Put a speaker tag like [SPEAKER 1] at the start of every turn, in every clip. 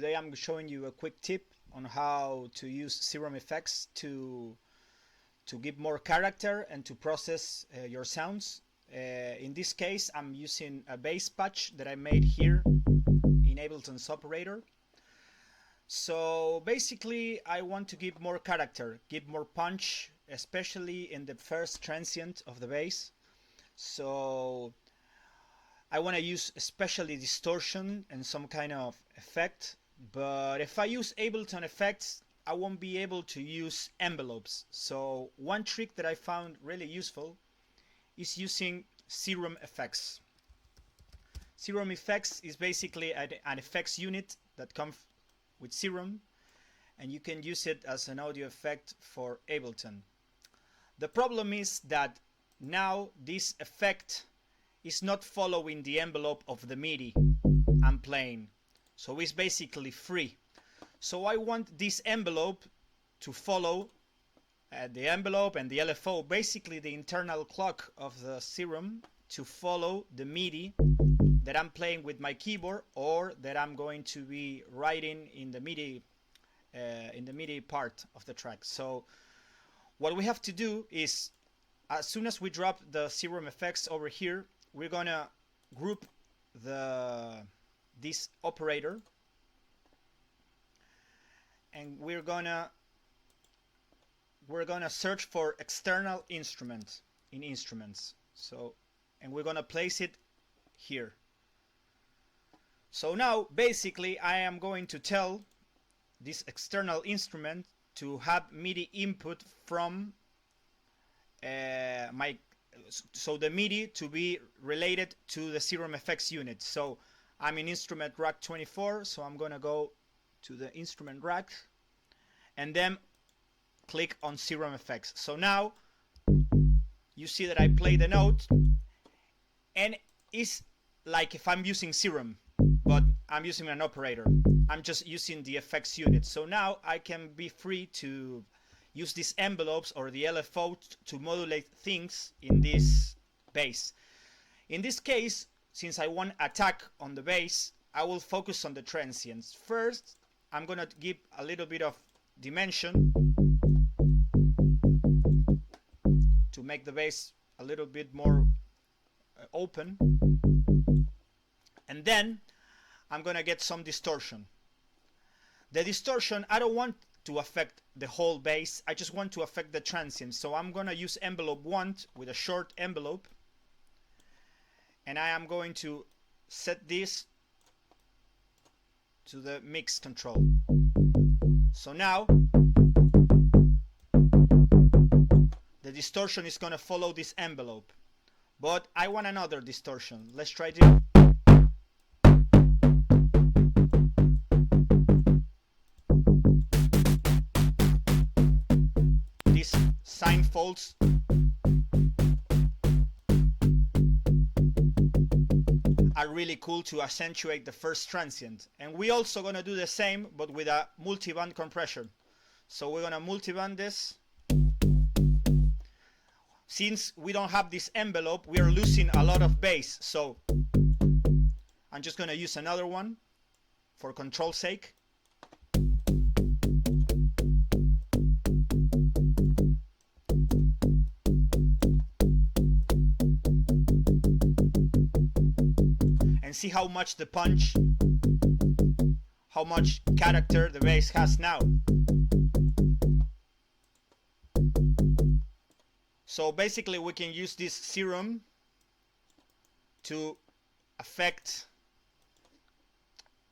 [SPEAKER 1] Today I'm showing you a quick tip on how to use Serum FX to give more character and to process your sounds. In this case, I'm using a bass patch that I made here in Ableton's operator. So basically, I want to give more character, give more punch, especially in the first transient of the bass. So I want to use especially distortion and some kind of effect, but if I use Ableton effects, I won't be able to use envelopes. So one trick that I found really useful is using Serum FX. Serum FX is basically an effects unit that comes with Serum, and you can use it as an audio effect for Ableton. The problem is that now this effect is not following the envelope of the MIDI I'm playing, so it's basically free. So I want this envelope to follow the envelope and the LFO, basically the internal clock of the Serum, to follow the MIDI that I'm playing with my keyboard or that I'm going to be writing in the MIDI part of the track. So what we have to do is, as soon as we drop the Serum effects over here, we're gonna group this operator, and we're gonna search for external instrument in instruments. So, and we're gonna place it here. So now basically I am going to tell this external instrument to have MIDI input from so the MIDI to be related to the Serum FX unit. So I'm in instrument rack 24, so I'm gonna go to the instrument rack and then click on Serum FX. So now you see that I play the note, and it's like if I'm using Serum, but I'm using an operator. I'm just using the effects unit. So now I can be free to use these envelopes or the LFO to modulate things in this bass. In this case, since I want attack on the bass, I will focus on the transients. First, I'm gonna give a little bit of dimension to make the bass a little bit more open, and then I'm gonna get some distortion. The distortion, I don't want to affect the whole bass, I just want to affect the transients. So I'm gonna use envelope 1 with a short envelope, and I am going to set this to the mix control. So now the distortion is gonna follow this envelope, but I want another distortion. Let's try this. These sine folds are really cool to accentuate the first transient. And we're also gonna do the same, but with a multiband compression. So we're gonna multiband this. Since we don't have this envelope, we are losing a lot of bass. So I'm just gonna use another one for control's sake. And see how much the punch, how much character the bass has now. So basically we can use this Serum to affect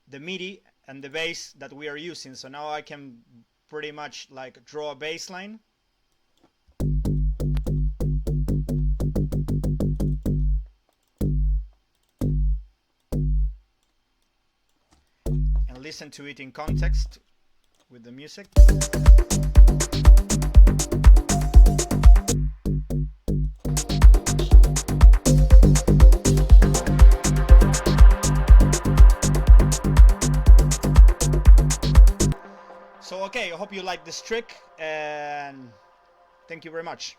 [SPEAKER 1] the MIDI and the bass that we are using. So now I can pretty much like draw a bass line. And listen to it in context with the music. So okay, I hope you like this trick, and thank you very much.